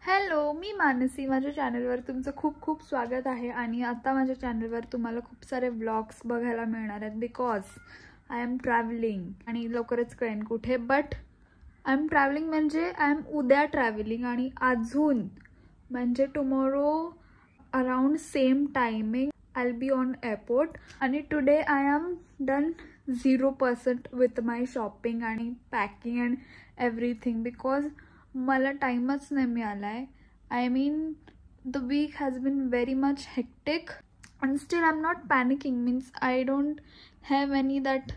Hello, मी मानसी. माझ्या चॅनलवर तुमचं खूप खूप स्वागत आहे. आणि आता माझ्या चॅनलवर तुम्हाला खूप सारे व्लॉग्स बघायला मिळणार आहेत बिकॉज आय एम ट्रॅव्हलिंग. आणि लवकरच कळेन कुठे, बट आय एम ट्रॅव्हलिंग म्हणजे आय एम उद्या ट्रॅव्हलिंग आणि अजून म्हणजे tomorrow around same timing I will be on airport. आणि today I am done 0% with my shopping आणि पॅकिंग अँड एव्हरीथिंग बिकॉज मला टाइमच नाही मिळाला आहे. I mean the week has been very much hectic and still I am not panicking. Means I don't have any that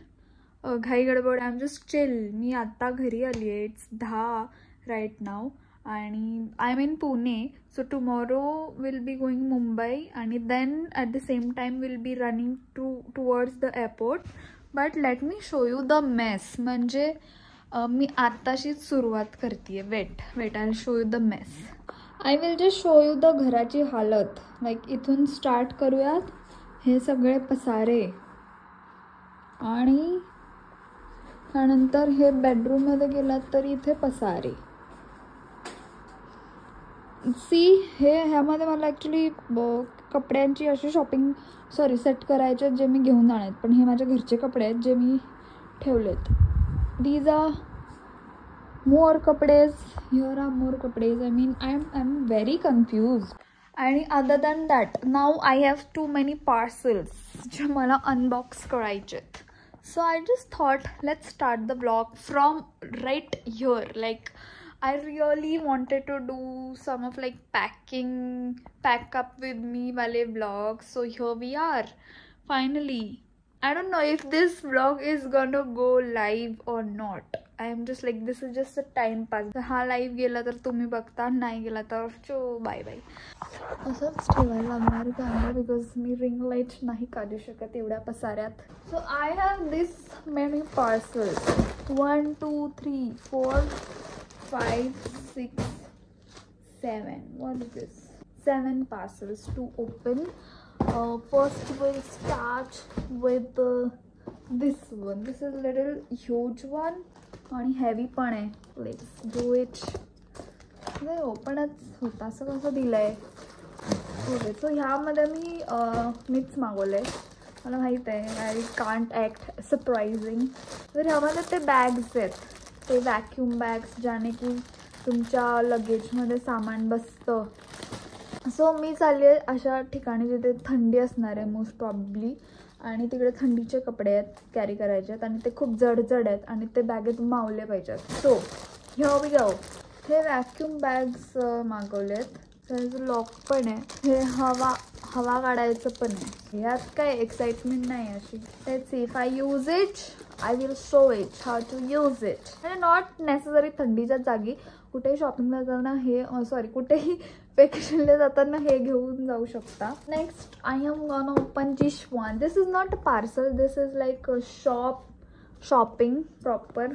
घाई गडबड. I am just chill. मी आत्ता घरी आली आहे. इट्स 10 राईट नाव आणि I am in Pune. So tomorrow will be going Mumbai आणि then at the same time will be running towards the airport. But let me show you the mess. म्हणजे मी आत्ताशीच सुरुवात करते. Wait I will show you the mess. I will just show you the घराची हालत. Like इथून start करूयात. हे सगळे पसारे आणि त्यानंतर हे बेडरूममध्ये गेलात तर इथे पसारे. ह्यामध्ये मला ॲक्च्युली कपड्यांची अशी सेट करायचे जे मी घेऊन जाणार आहेत. पण हे माझ्या घरचे कपडे आहेत जे मी ठेवलेत. These are more kapades. Here are more kapades. I mean, I'm very confused. And other than that, now I have too many parcels जे मला unbox करायचेत. So I just thought let's start the vlog from right here. Like I really wanted to do some of like pack up with me wale vlogs. So here we are. Finally. I don't know if this vlog is gonna go live or not. I am just like, this is just a time pass. हा live गेला तर तुम्ही बघता, नाही गेला तर चो bye bye. असंच ठेवायला लागणार कॅमेरा बिकॉज मी रिंग लाईट नाही काढू शकत एवढ्या पसाऱ्यात. So I have this many parcels. 1 2 3 4 5 6 7. What is this? 7 parcels to open. First we'll start with this one. This is a little huge one आणि heavy पण आहे. Let's do it. नाही ओपनच होता असं कसं दिलंय. ओके, सो ह्यामध्ये मीच मागवलंय. मला माहीत आहे आय कांट ॲक्ट सरप्रायझिंग. तर ह्यामध्ये ते बॅग्स आहेत. ते वॅक्यूम बॅग्स ज्याने की तुमच्या लगेजमध्ये सामान बसतं. सो मी चालली आहे अशा ठिकाणी जिथे थंडी असणार आहे मोस्ट प्रॉब्ली. आणि तिकडे थंडीचे कपडे आहेत कॅरी करायचे आहेत आणि ते खूप जड आहेत आणि ते बॅगेत मावले पाहिजेत. So here we go. हे व्हॅक्यूम बॅग्स मागवलेत. त्याचं लॉक पण आहे. हे हवा काढायचं पण आहे. ह्यात काय एक्साइटमेंट नाही अशी. Let's see if I use it. I will show it how to use it. म्हणजे नॉट नेसेसरी थंडीच्या जागी कुठेही शॉपिंगला जाताना कुठेही वेकेशनला जाताना हे घेऊन जाऊ शकता. Next I am gonna open this one. This is not a parcel. This is like a shopping proper.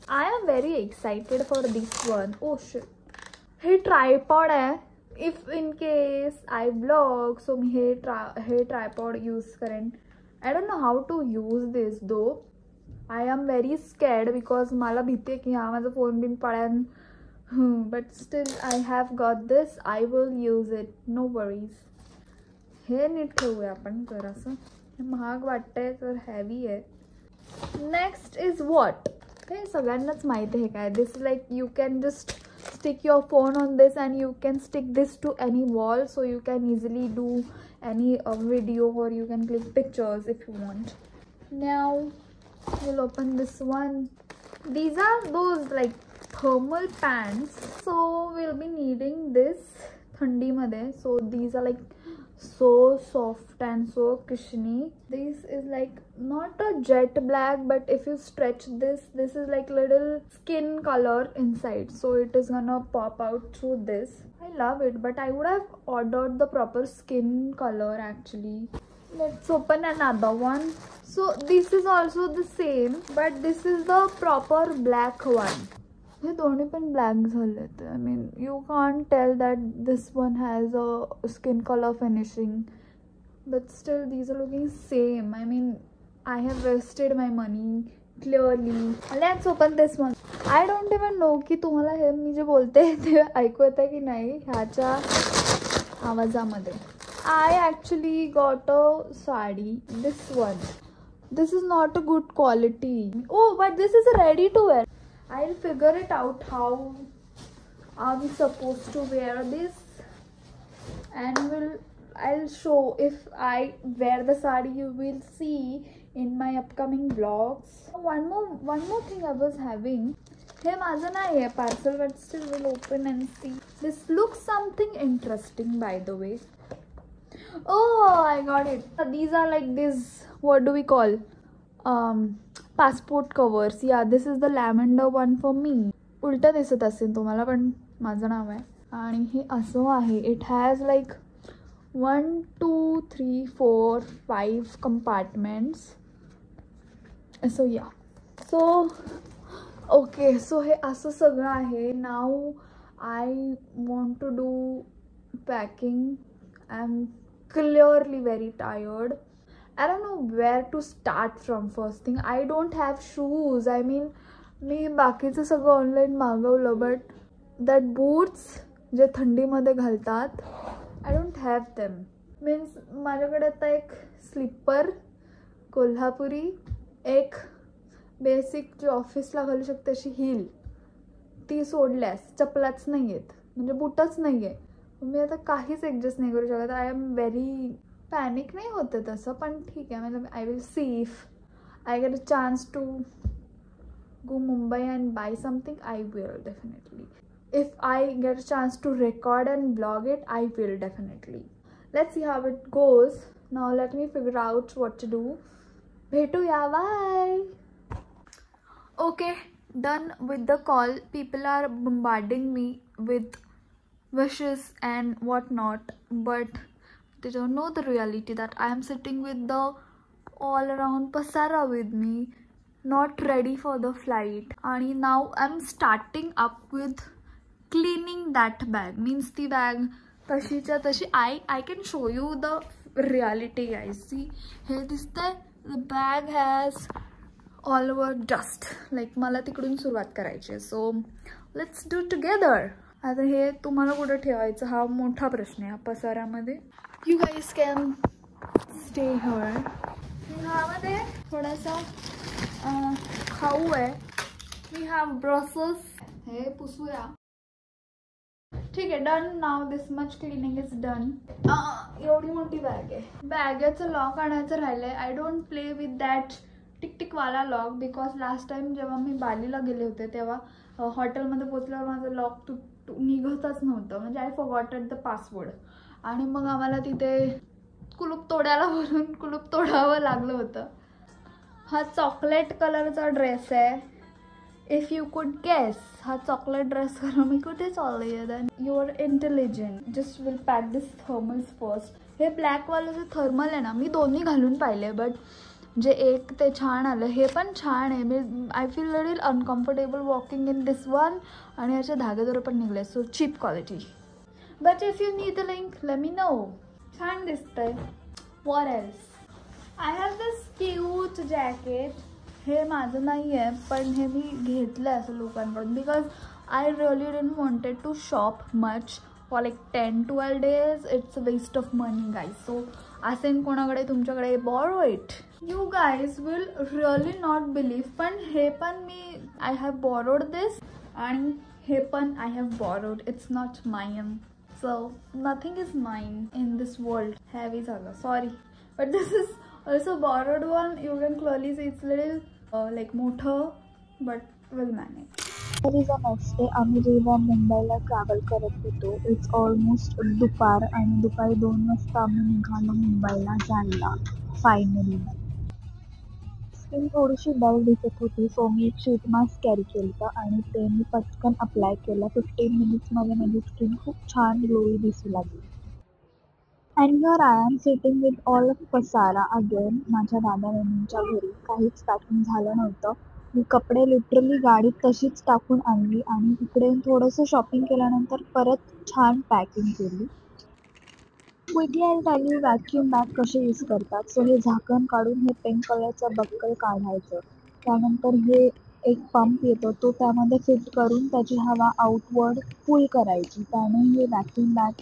I am very excited for this one. Oh shit. हे ट्रायपॉड आहे. If in case I vlog so मी हे tripod use करेन. I don't know how to use this though. I am very scared because मला भीती आहे की हा माझा फोन बिन पळ्यान. But still I have got this. I will use it. No worries. हे नीट ठेवूया आपण जरासं. हे महाग वाटतंय तर हॅवी आहे. Next is what. हे सगळ्यांनाच माहिती आहे काय. This like you can just stick your phone on this and you can stick this to any wall so you can easily do any video or you can click pictures if you want. Now we'll open this one. These are those like thermal pants, so we'll be needing this thandi madhe. So these are like so soft and so cushiony. This is like not a jet black, but if you stretch this is like little skin color inside, so it is gonna pop out through this. I love it, but I would have ordered the proper skin color actually. Let's open another one. So this is also the same, but this is the proper black one. हे दोन्ही पण black झालेत. I mean you can't tell that this one has a skin colour finishing but still these are looking same. I mean I have wasted my money clearly. Let's open this one. I don't even know की तुम्हाला हे मी जे बोलते ते ऐकू येतं की नाही ह्याच्या आवाजामध्ये. I actually got a sari, this one. This is not a good quality. Oh, but this is ready to wear. I'll figure it out how are we supposed to wear this, and I'll show if I wear the sari. You will see in my upcoming vlogs. One more thing I was having. Hey, माझं नाही आहे parcel, but still we'll open and see. This looks something interesting, by the way. Oh, I got it. These are like this, what do we call, passport covers. Yeah, this is the lavender one for me. उलट दिसत असेल तुम्हाला, पण माझं नाव आहे. आणि हे असं आहे. It has like 1 2 3 4 5 compartments. So ya, so okay, so हे असं सगळं आहे. Now I want to do packing. I am clearly very tired. I don't know where to start from. First thing, I don't have shoes. I mean, मी बाकीचं सगळं online मागवलं, but that boots जे थंडीमध्ये घालतात, I don't have them. Means माझ्याकडे आता एक sleeper Kolhapuri, एक बेसिक जे ऑफिसला घालू शकते अशी हिल, ती सोडल्यास चपलाच नाही आहेत, म्हणजे बूटच नाही आहे. मी आता काहीच ॲडजस्ट नाही करू शकत. आय एम व्हेरी पॅनिक नाही होतं तसं, पण ठीक आहे. मतलब I will see if I get a chance to go Mumbai and buy something. I will definitely. If I get a chance to record and vlog it, I will definitely. Let's see how it goes. Now let me figure out what to do. भेटूया, bye. Okay, done with the call. People are bombarding me with wishes and whatnot, but they don't know the reality that I am sitting with the all around pasara with me, not ready for the flight. And now I'm starting up with cleaning that bag. Means the bag tashicha tashi. I can show you the reality, guys. See, here the bag has all over dust. Like मला तिकडून सुरुवात करायची. So let's do together. आता हे तुम्हाला कुठं ठेवायचं हा मोठा प्रश्न आहे पसाऱ्यामध्ये. You guys can stay here. ह्यामध्ये थोडासा खाऊ आहे. We have brushes. हे पुसूया. ठीक आहे, done. Now this much cleaning is done. एवढी मोठी बॅग आहे. बॅगेचं लॉक आणायचं राहिलं आहे. I don't play with that टिकटिकवाला लॉक, बिकॉज लास्ट टाइम जेव्हा मी बालीला गेले होते तेव्हा हॉटेलमध्ये पोचल्यावर माझं लॉक निघतच नव्हतं. म्हणजे आय फॉरगॉटेड द पासवर्ड. आणि मग आम्हाला तिथे कुलूप तोडायला बोलून कुलूप तोडावं लागलं होतं. हा चॉकलेट कलरचा ड्रेस आहे. इफ यू कुड गेस, हा चॉकलेट ड्रेस करून मी कुठे चालली आहे. Then you are intelligent. Just will pack this thermals first. हे ब्लॅकवालं जे थर्मल आहे ना, मी दोन्ही घालून पाहिले, बट जे एक ते छान आलं. हे पण छान आहे. मी I feel little uncomfortable walking in this one. आणि याचे धागेदोरे पण निघले. So cheap quality. But if you need the link, let me know. छान दिसतंय. What else. I have this cute jacket. हे माझं नाही आहे, पण हे मी घेतलं आहे असं लोकांकडून, because I really didn't wanted to shop much for like 10-12 days. It's a waste of money, guys. So असेल कोणाकडे तुमच्याकडे, borrow it. You guys will really not believe, पण हे पण मी आय हॅव बॉरोड दिस, आणि हे पण I have borrowed. It's not mine. So nothing is mine in this world. Heavy झालं, sorry, but this is also borrowed one. You can clearly see it's little like मोठं, but will manage. Next day आम्ही जेव्हा मुंबईला travel करत होतो, it's almost दुपार, आणि दुपारी 2 वाजता आम्ही निघालो मुंबईला जायला. फायनली स्किन थोडीशी डल दिसत होती, सो मी एक शीट मास्क कॅरी केलं होतं आणि ते मी पटकन अप्लाय केलं. 15 मिनिट्समध्ये माझी स्किन खूप छान ग्लोई दिसू लागली. And here I am sitting with all of पसारा अगेन. माझ्या दादा वहिनींच्या घरी काहीच पॅकिंग झालं नव्हतं. मी कपडे लिटरली गाडीत तशीच टाकून आणली आणि इकडे थोडंसं शॉपिंग केल्यानंतर परत छान पॅकिंग केली. Quickly I tell you vacuum bag कसे यूज करतात. सो हे झाकण काढून हे पिंक कलरचं बक्कल काढायचं. त्यानंतर हे एक पंप येतो, तो त्यामध्ये फिट करून त्याची हवा आउटवर्ड फुल करायची. त्याने हे वॅक्यूम बॅग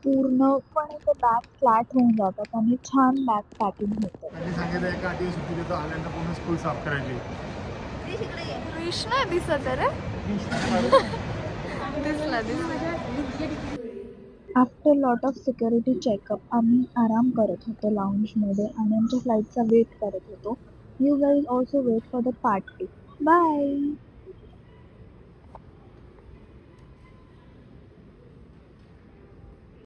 पूर्णपणे ते बॅग फ्लॅट होऊन जातात आणि छान बॅग पॅकिंग होतं. त्यांनी सांगितलं एका आठवडी सुट्टी देतो, आल्यानंतर पूर्ण स्कूल साफ करायची. कृष्णा दिसत रे. दिसला दिसला. After lot of security checkup आम्ही आराम करत होतो लाऊंजमध्ये आणि आमच्या फ्लाईटचा वेट करत होतो. You guys also wait for the part 2. Bye.